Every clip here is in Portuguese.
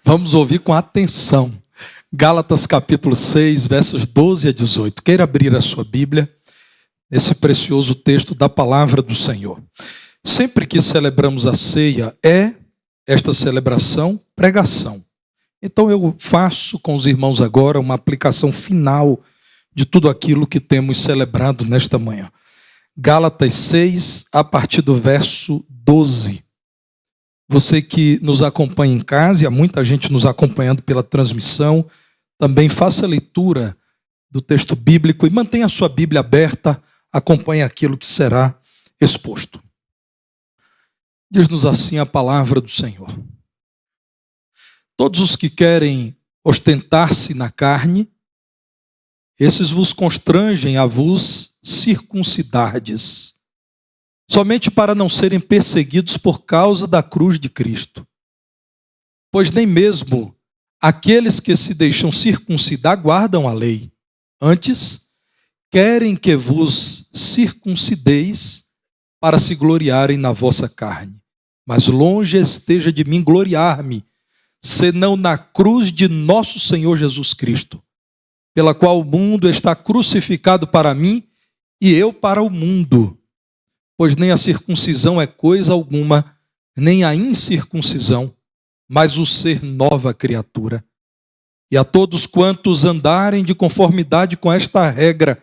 Vamos ouvir com atenção. Gálatas capítulo 6, versos 12 a 18. Queira abrir a sua Bíblia, esse precioso texto da palavra do Senhor. Sempre que celebramos a ceia, esta celebração pregação. Então eu faço com os irmãos agora uma aplicação final de tudo aquilo que temos celebrado nesta manhã. Gálatas 6, a partir do verso 12. Você que nos acompanha em casa, e há muita gente nos acompanhando pela transmissão, também faça a leitura do texto bíblico e mantenha a sua Bíblia aberta, acompanhe aquilo que será exposto. Diz-nos assim a palavra do Senhor. Todos os que querem ostentar-se na carne, esses vos constrangem a vos circuncidardes, somente para não serem perseguidos por causa da cruz de Cristo. Pois nem mesmo aqueles que se deixam circuncidar guardam a lei. Antes, querem que vos circuncideis para se gloriarem na vossa carne. Mas longe esteja de mim gloriar-me, senão na cruz de nosso Senhor Jesus Cristo, pela qual o mundo está crucificado para mim e eu para o mundo. Pois nem a circuncisão é coisa alguma, nem a incircuncisão, mas o ser nova criatura. E a todos quantos andarem de conformidade com esta regra,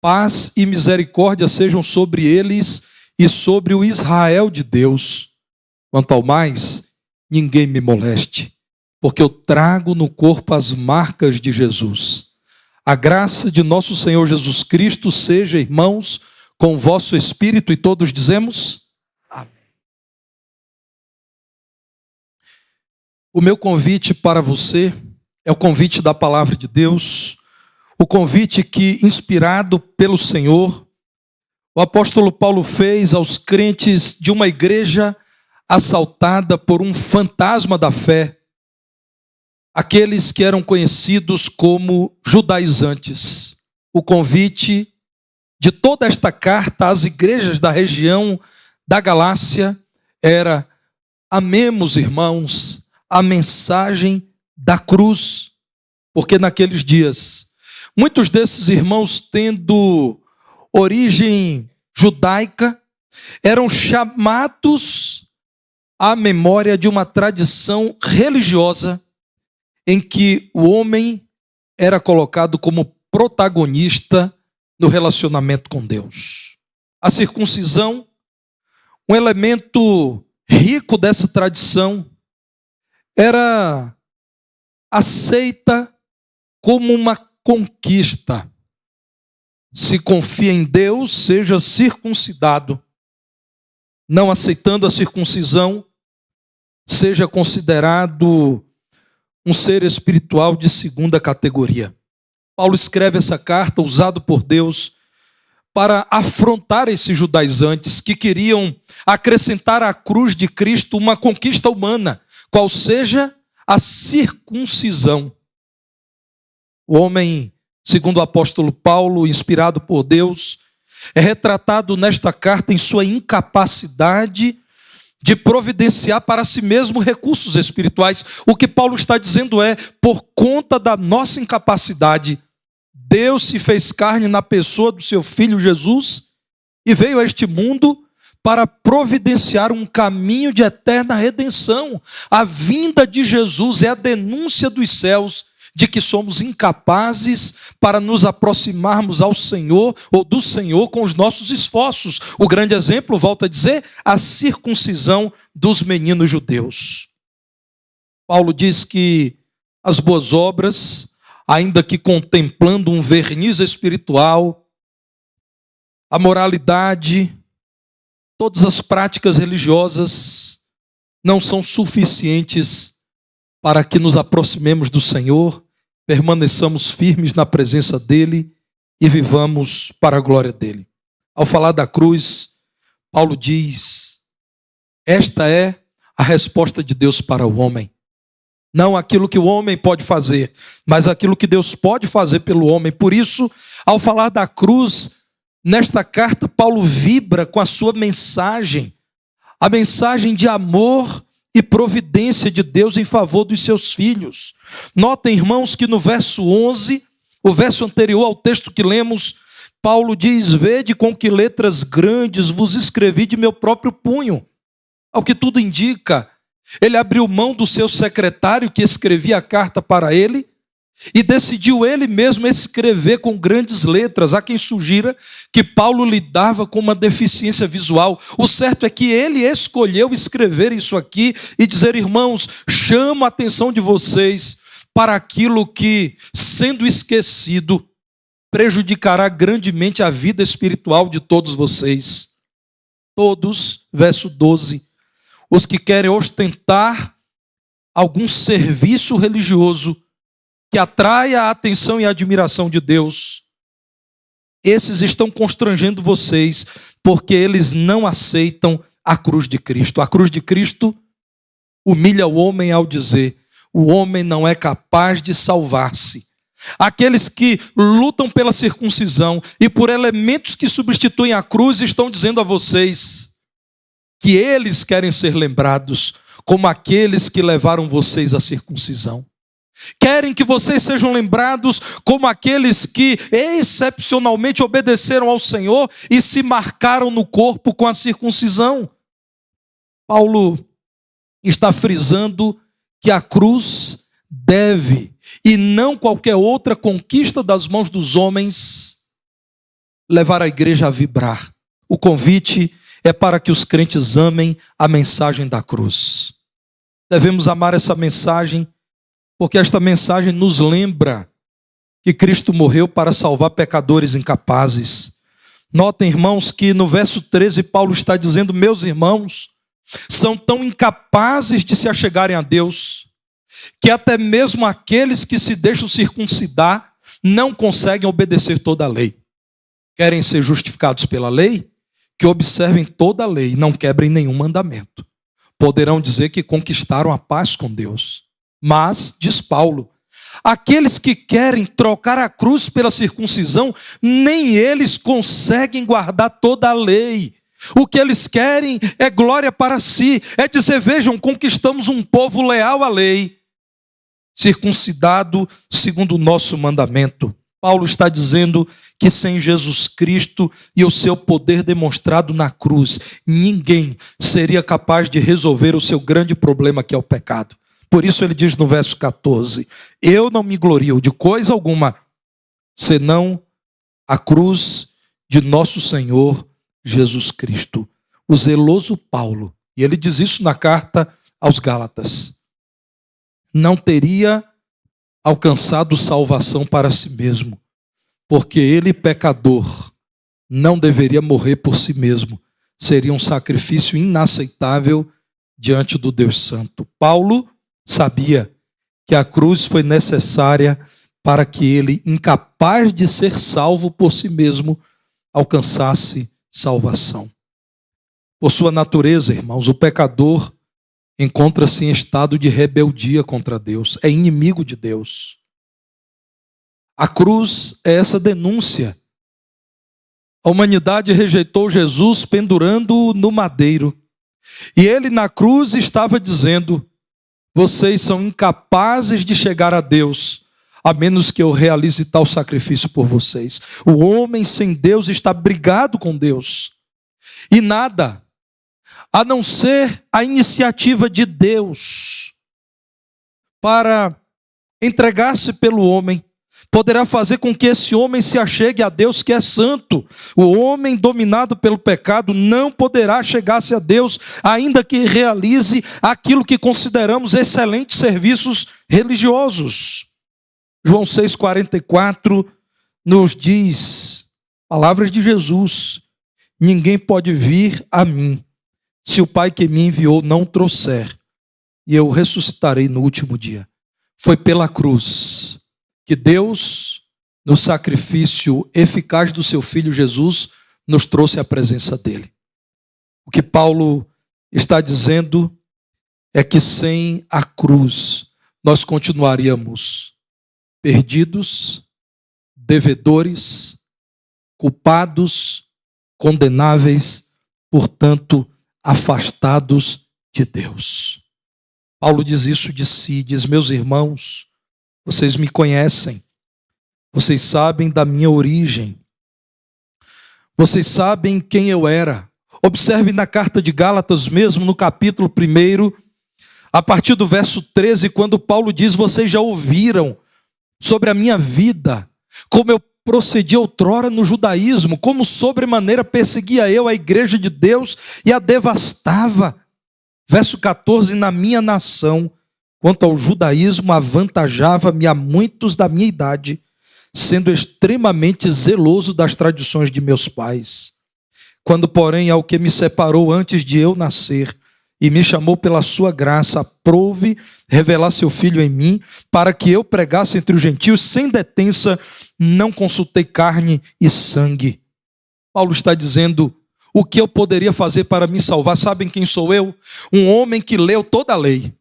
paz e misericórdia sejam sobre eles e sobre o Israel de Deus. Quanto ao mais, ninguém me moleste, porque eu trago no corpo as marcas de Jesus. A graça de nosso Senhor Jesus Cristo seja, irmãos, com o vosso espírito, e todos dizemos amém. O meu convite para você é o convite da palavra de Deus, o convite que, inspirado pelo Senhor, o apóstolo Paulo fez aos crentes de uma igreja assaltada por um fantasma da fé, aqueles que eram conhecidos como judaizantes. O convite de toda esta carta às igrejas da região da Galácia era: amemos, irmãos, a mensagem da cruz, porque naqueles dias, muitos desses irmãos, tendo origem judaica, eram chamados à memória de uma tradição religiosa em que o homem era colocado como protagonista no relacionamento com Deus. A circuncisão, um elemento rico dessa tradição, era aceita como uma conquista. Se confia em Deus, seja circuncidado. Não aceitando a circuncisão, seja considerado um ser espiritual de segunda categoria. Paulo escreve essa carta, usado por Deus, para afrontar esses judaizantes que queriam acrescentar à cruz de Cristo uma conquista humana, qual seja a circuncisão. O homem, segundo o apóstolo Paulo, inspirado por Deus, é retratado nesta carta em sua incapacidade de providenciar para si mesmo recursos espirituais. O que Paulo está dizendo é: por conta da nossa incapacidade, Deus se fez carne na pessoa do seu Filho Jesus e veio a este mundo para providenciar um caminho de eterna redenção. A vinda de Jesus é a denúncia dos céus de que somos incapazes para nos aproximarmos ao Senhor ou do Senhor com os nossos esforços. O grande exemplo, volto a dizer, a circuncisão dos meninos judeus. Paulo diz que as boas obras, ainda que contemplando um verniz espiritual, a moralidade, todas as práticas religiosas não são suficientes para que nos aproximemos do Senhor, permaneçamos firmes na presença dEle e vivamos para a glória dEle. Ao falar da cruz, Paulo diz: esta é a resposta de Deus para o homem. Não aquilo que o homem pode fazer, mas aquilo que Deus pode fazer pelo homem. Por isso, ao falar da cruz, nesta carta, Paulo vibra com a sua mensagem, a mensagem de amor e providência de Deus em favor dos seus filhos. Notem, irmãos, que no verso 11, o verso anterior ao texto que lemos, Paulo diz: vede com que letras grandes vos escrevi de meu próprio punho. Ao que tudo indica, ele abriu mão do seu secretário que escrevia a carta para ele e decidiu ele mesmo escrever com grandes letras. Há quem sugira que Paulo lidava com uma deficiência visual. O certo é que ele escolheu escrever isso aqui e dizer: irmãos, chamo a atenção de vocês para aquilo que, sendo esquecido, prejudicará grandemente a vida espiritual de todos vocês. Todos, verso 12, os que querem ostentar algum serviço religioso que atraia a atenção e a admiração de Deus, esses estão constrangendo vocês, porque eles não aceitam a cruz de Cristo. A cruz de Cristo humilha o homem ao dizer: o homem não é capaz de salvar-se. Aqueles que lutam pela circuncisão e por elementos que substituem a cruz estão dizendo a vocês que eles querem ser lembrados como aqueles que levaram vocês à circuncisão. Querem que vocês sejam lembrados como aqueles que excepcionalmente obedeceram ao Senhor e se marcaram no corpo com a circuncisão. Paulo está frisando que a cruz deve, e não qualquer outra conquista das mãos dos homens, levar a igreja a vibrar. O convite é para que os crentes amem a mensagem da cruz. Devemos amar essa mensagem, porque esta mensagem nos lembra que Cristo morreu para salvar pecadores incapazes. Notem, irmãos, que no verso 13 Paulo está dizendo: meus irmãos são tão incapazes de se achegarem a Deus, que até mesmo aqueles que se deixam circuncidar não conseguem obedecer toda a lei. Querem ser justificados pela lei? Que observem toda a lei e não quebrem nenhum mandamento. Poderão dizer que conquistaram a paz com Deus. Mas, diz Paulo, aqueles que querem trocar a cruz pela circuncisão, nem eles conseguem guardar toda a lei. O que eles querem é glória para si. É dizer: vejam, conquistamos um povo leal à lei, circuncidado segundo o nosso mandamento. Paulo está dizendo que sem Jesus Cristo e o seu poder demonstrado na cruz, ninguém seria capaz de resolver o seu grande problema, que é o pecado. Por isso ele diz no verso 14: eu não me glorio de coisa alguma, senão a cruz de nosso Senhor Jesus Cristo. O zeloso Paulo, e ele diz isso na carta aos Gálatas, não teria alcançado salvação para si mesmo, porque ele, pecador, não deveria morrer por si mesmo. Seria um sacrifício inaceitável diante do Deus Santo. Paulo sabia que a cruz foi necessária para que ele, incapaz de ser salvo por si mesmo, alcançasse salvação. Por sua natureza, irmãos, o pecador encontra-se em estado de rebeldia contra Deus, é inimigo de Deus. A cruz é essa denúncia. A humanidade rejeitou Jesus pendurando-o no madeiro. E ele na cruz estava dizendo: vocês são incapazes de chegar a Deus, a menos que eu realize tal sacrifício por vocês. O homem sem Deus está brigado com Deus. E nada, a não ser a iniciativa de Deus para entregar-se pelo homem, poderá fazer com que esse homem se achegue a Deus, que é santo. O homem dominado pelo pecado não poderá chegar-se a Deus, ainda que realize aquilo que consideramos excelentes serviços religiosos. João 6,44 nos diz, palavras de Jesus: ninguém pode vir a mim, se o Pai que me enviou não o trouxer, e eu ressuscitarei no último dia. Foi pela cruz que Deus, no sacrifício eficaz do seu Filho Jesus, nos trouxe à presença dele. O que Paulo está dizendo é que sem a cruz nós continuaríamos perdidos, devedores, culpados, condenáveis, portanto, afastados de Deus. Paulo diz isso de si, diz: meus irmãos, vocês me conhecem, vocês sabem da minha origem, vocês sabem quem eu era. Observe na carta de Gálatas mesmo, no capítulo 1, a partir do verso 13, quando Paulo diz: vocês já ouviram sobre a minha vida, como eu procedi outrora no judaísmo, como sobremaneira perseguia eu a igreja de Deus e a devastava. Verso 14, na minha nação, quanto ao judaísmo, avantajava-me a muitos da minha idade, sendo extremamente zeloso das tradições de meus pais. Quando, porém, ao que me separou antes de eu nascer, e me chamou pela sua graça, aprouve revelar seu Filho em mim, para que eu pregasse entre os gentios sem detença, não consultei carne e sangue. Paulo está dizendo: o que eu poderia fazer para me salvar? Sabem quem sou eu? Um homem que leu toda a lei.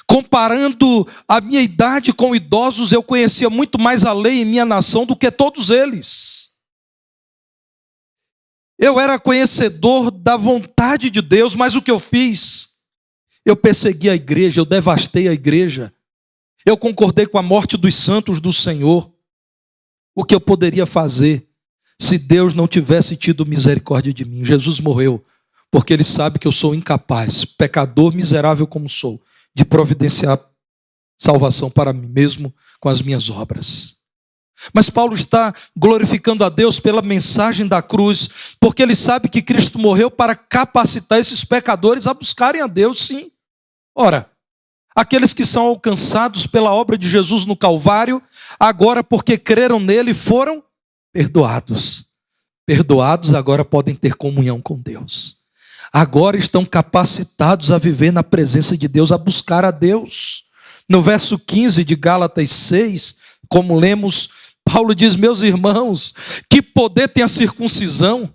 Comparando a minha idade com idosos, eu conhecia muito mais a lei em minha nação do que todos eles. Eu era conhecedor da vontade de Deus, mas o que eu fiz? Eu persegui a igreja, eu devastei a igreja. Eu concordei com a morte dos santos do Senhor. O que eu poderia fazer se Deus não tivesse tido misericórdia de mim? Jesus morreu porque Ele sabe que eu sou incapaz, pecador miserável como sou, de providenciar salvação para mim mesmo com as minhas obras. Mas Paulo está glorificando a Deus pela mensagem da cruz, porque ele sabe que Cristo morreu para capacitar esses pecadores a buscarem a Deus, sim. Ora, aqueles que são alcançados pela obra de Jesus no Calvário, agora porque creram nele foram perdoados. Perdoados agora podem ter comunhão com Deus. Agora estão capacitados a viver na presença de Deus, a buscar a Deus. No verso 15 de Gálatas 6, como lemos, Paulo diz: meus irmãos, que poder tem a circuncisão?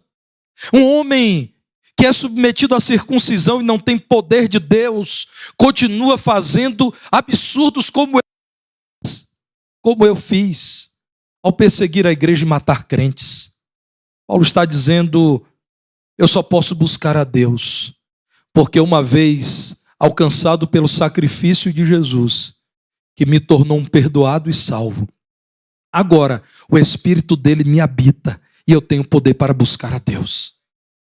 Um homem que é submetido à circuncisão e não tem poder de Deus, continua fazendo absurdos como eu fiz ao perseguir a igreja e matar crentes. Paulo está dizendo: eu só posso buscar a Deus, porque uma vez alcançado pelo sacrifício de Jesus, que me tornou um perdoado e salvo, agora o Espírito dele me habita e eu tenho poder para buscar a Deus.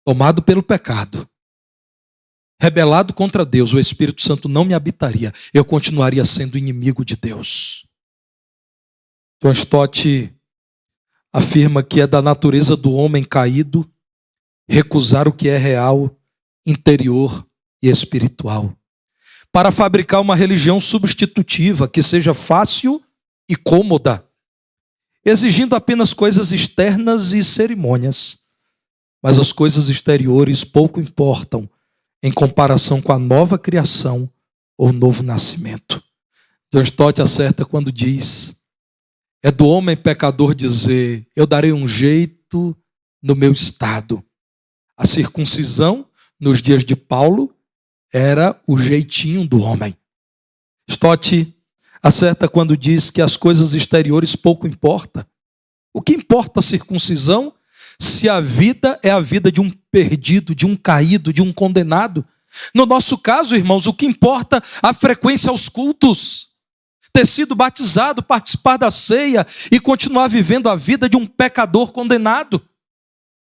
Tomado pelo pecado, rebelado contra Deus, o Espírito Santo não me habitaria, eu continuaria sendo inimigo de Deus. John Stott afirma que é da natureza do homem caído recusar o que é real, interior e espiritual, para fabricar uma religião substitutiva que seja fácil e cômoda, exigindo apenas coisas externas e cerimônias. Mas as coisas exteriores pouco importam em comparação com a nova criação ou novo nascimento. John Stott acerta quando diz: é do homem pecador dizer, eu darei um jeito no meu estado. A circuncisão, nos dias de Paulo, era o jeitinho do homem. Stott acerta quando diz que as coisas exteriores pouco importam. O que importa a circuncisão se a vida é a vida de um perdido, de um caído, de um condenado? No nosso caso, irmãos, o que importa é a frequência aos cultos, ter sido batizado, participar da ceia e continuar vivendo a vida de um pecador condenado,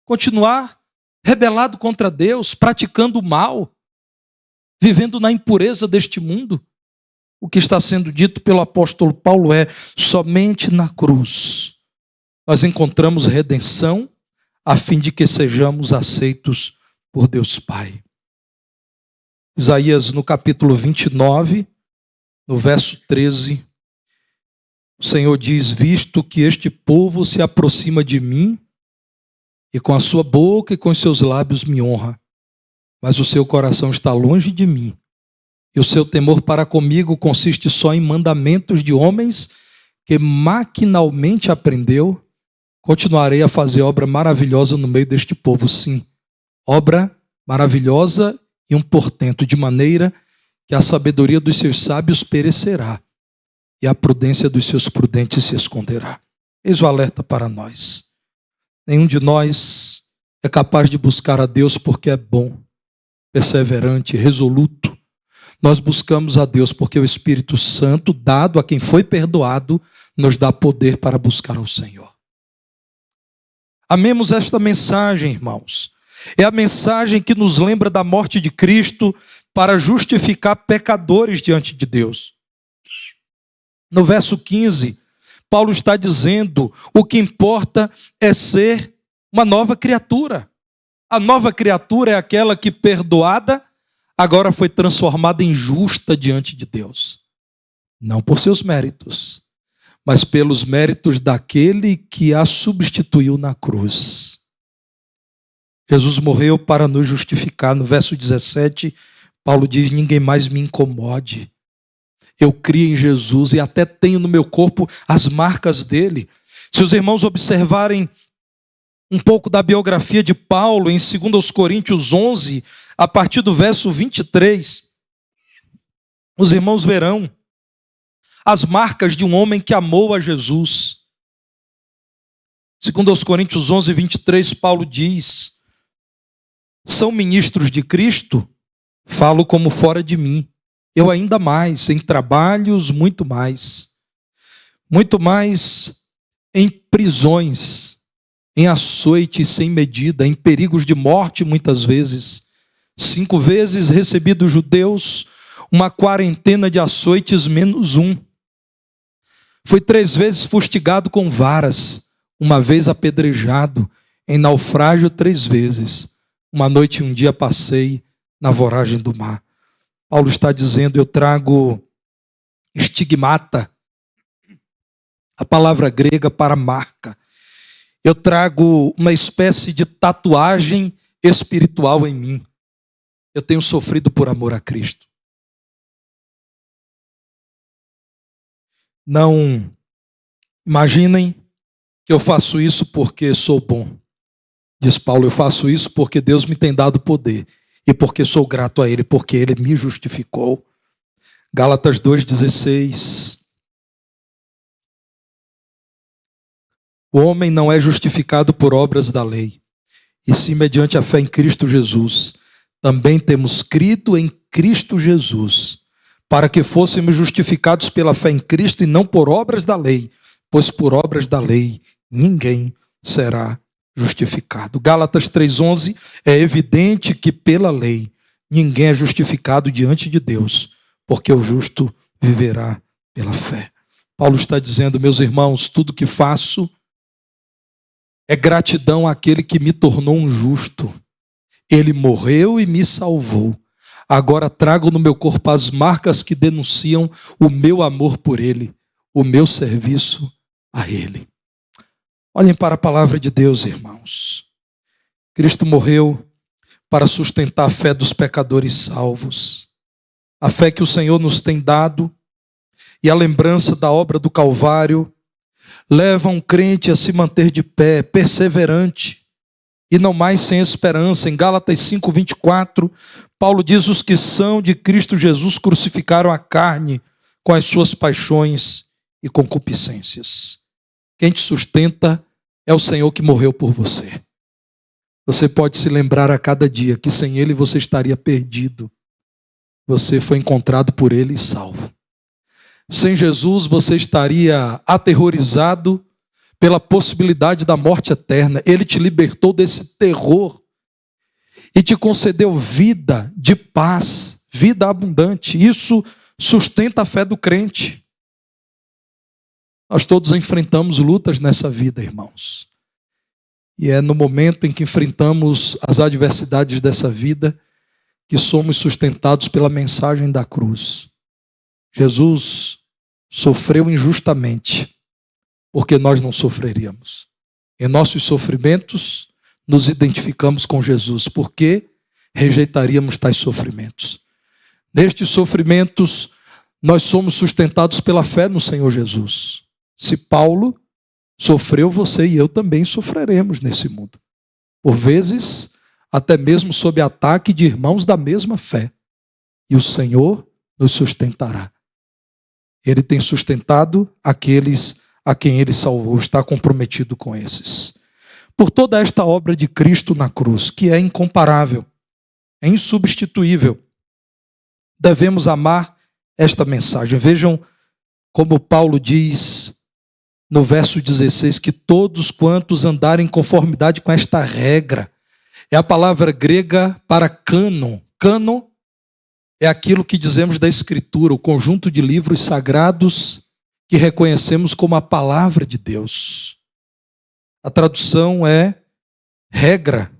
continuar rebelado contra Deus, praticando o mal, vivendo na impureza deste mundo. O que está sendo dito pelo apóstolo Paulo é: somente na cruz nós encontramos redenção, a fim de que sejamos aceitos por Deus Pai. Isaías, no capítulo 29, no verso 13, o Senhor diz: visto que este povo se aproxima de mim, e com a sua boca e com os seus lábios me honra, mas o seu coração está longe de mim, e o seu temor para comigo consiste só em mandamentos de homens que maquinalmente aprendeu. Continuarei a fazer obra maravilhosa no meio deste povo, sim, obra maravilhosa e um portento, de maneira que a sabedoria dos seus sábios perecerá e a prudência dos seus prudentes se esconderá. Eis o alerta para nós. Nenhum de nós é capaz de buscar a Deus porque é bom, perseverante, resoluto. nós buscamos a Deus, porque o Espírito Santo, dado a quem foi perdoado, nos dá poder para buscar ao Senhor. Amemos esta mensagem, irmãos. É a mensagem que nos lembra da morte de Cristo para justificar pecadores diante de Deus. No verso 15, Paulo está dizendo: o que importa é ser uma nova criatura. A nova criatura é aquela que, perdoada, agora foi transformada em justa diante de Deus. Não por seus méritos, mas pelos méritos daquele que a substituiu na cruz. Jesus morreu para nos justificar. No verso 17, Paulo diz: ninguém mais me incomode. Eu criei em Jesus e até tenho no meu corpo as marcas dele. Se os irmãos observarem um pouco da biografia de Paulo em 2 Coríntios 11, a partir do verso 23, os irmãos verão as marcas de um homem que amou a Jesus. 2 Coríntios 11, 23, Paulo diz: são ministros de Cristo? Falo como fora de mim. Eu ainda mais, em trabalhos, muito mais em prisões, em açoites sem medida, em perigos de morte muitas vezes. 5 vezes recebi dos judeus uma quarentena de açoites menos 1. Fui 3 vezes fustigado com varas, 1 vez apedrejado, em naufrágio 3 vezes. 1 noite e 1 dia passei na voragem do mar. Paulo está dizendo: eu trago estigmata, a palavra grega para marca. Eu trago uma espécie de tatuagem espiritual em mim. Eu tenho sofrido por amor a Cristo. Não imaginem que eu faço isso porque sou bom. Diz Paulo: eu faço isso porque Deus me tem dado poder e porque sou grato a Ele, porque Ele me justificou. Gálatas 2,16. O homem não é justificado por obras da lei, e sim mediante a fé em Cristo Jesus. Também temos crido em Cristo Jesus, para que fôssemos justificados pela fé em Cristo e não por obras da lei, pois por obras da lei ninguém será justificado. Gálatas 3,11, é evidente que pela lei ninguém é justificado diante de Deus, porque o justo viverá pela fé. Paulo está dizendo: meus irmãos, tudo que faço é gratidão àquele que me tornou um justo. Ele morreu e me salvou. Agora trago no meu corpo as marcas que denunciam o meu amor por Ele, o meu serviço a Ele. Olhem para a palavra de Deus, irmãos. Cristo morreu para sustentar a fé dos pecadores salvos. A fé que o Senhor nos tem dado e a lembrança da obra do Calvário leva um crente a se manter de pé, perseverante e não mais sem esperança. Em Gálatas 5:24, Paulo diz: os que são de Cristo Jesus crucificaram a carne com as suas paixões e concupiscências. Quem te sustenta é o Senhor que morreu por você. Você pode se lembrar a cada dia que sem Ele você estaria perdido. Você foi encontrado por Ele e salvo. Sem Jesus você estaria aterrorizado pela possibilidade da morte eterna. Ele te libertou desse terror e te concedeu vida de paz, vida abundante. Isso sustenta a fé do crente. Nós todos enfrentamos lutas nessa vida, irmãos. E é no momento em que enfrentamos as adversidades dessa vida que somos sustentados pela mensagem da cruz. Jesus sofreu injustamente, porque nós não sofreríamos. Em nossos sofrimentos, nos identificamos com Jesus, porque rejeitaríamos tais sofrimentos. Nestes sofrimentos, nós somos sustentados pela fé no Senhor Jesus. Se Paulo sofreu, você e eu também sofreremos nesse mundo. Por vezes, até mesmo sob ataque de irmãos da mesma fé. E o Senhor nos sustentará. Ele tem sustentado aqueles a quem Ele salvou, está comprometido com esses. Por toda esta obra de Cristo na cruz, que é incomparável, é insubstituível, devemos amar esta mensagem. Vejam como Paulo diz no verso 16, que todos quantos andarem em conformidade com esta regra. É a palavra grega para cânon. Cânon é aquilo que dizemos da Escritura, o conjunto de livros sagrados que reconhecemos como a palavra de Deus. A tradução é regra,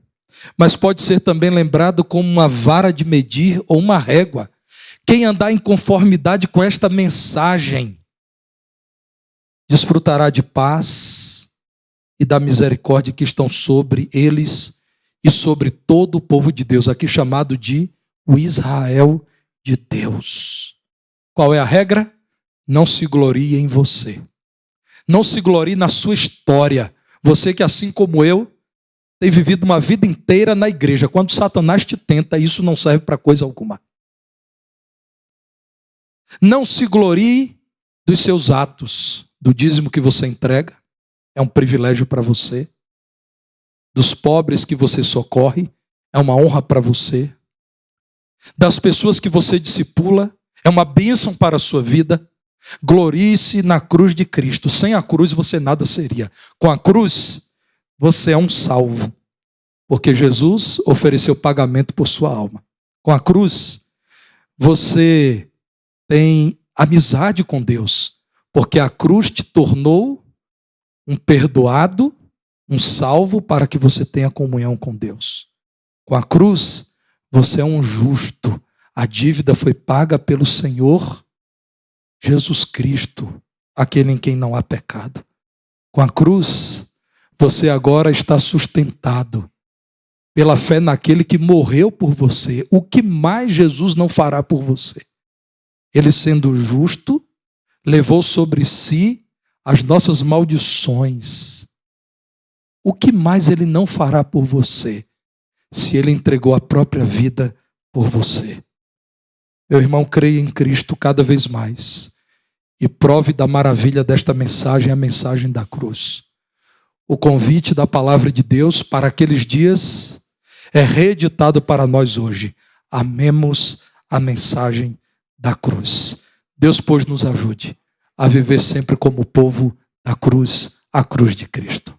mas pode ser também lembrado como uma vara de medir ou uma régua. Quem andar em conformidade com esta mensagem desfrutará de paz e da misericórdia que estão sobre eles e sobre todo o povo de Deus, aqui chamado de o Israel de Deus. Qual é a regra? Não se glorie em você. Não se glorie na sua história. Você que, assim como eu, tem vivido uma vida inteira na igreja. Quando Satanás te tenta, isso não serve para coisa alguma. Não se glorie dos seus atos, do dízimo que você entrega, é um privilégio para você. Dos pobres que você socorre, é uma honra para você. Das pessoas que você discipula, é uma bênção para a sua vida. Glorie-se na cruz de Cristo. Sem a cruz você nada seria. Com a cruz, você é um salvo, porque Jesus ofereceu pagamento por sua alma. Com a cruz, você tem amizade com Deus, porque a cruz te tornou um perdoado, um salvo para que você tenha comunhão com Deus. Com a cruz, você é um justo. A dívida foi paga pelo Senhor Jesus Cristo, aquele em quem não há pecado. Com a cruz, você agora está sustentado pela fé naquele que morreu por você. O que mais Jesus não fará por você? Ele, sendo justo, levou sobre si as nossas maldições. O que mais ele não fará por você, se ele entregou a própria vida por você? Meu irmão, creia em Cristo cada vez mais e prove da maravilha desta mensagem, a mensagem da cruz. O convite da palavra de Deus para aqueles dias é reeditado para nós hoje. Amemos a mensagem da cruz. Deus, pois, nos ajude a viver sempre como povo da cruz, a cruz de Cristo.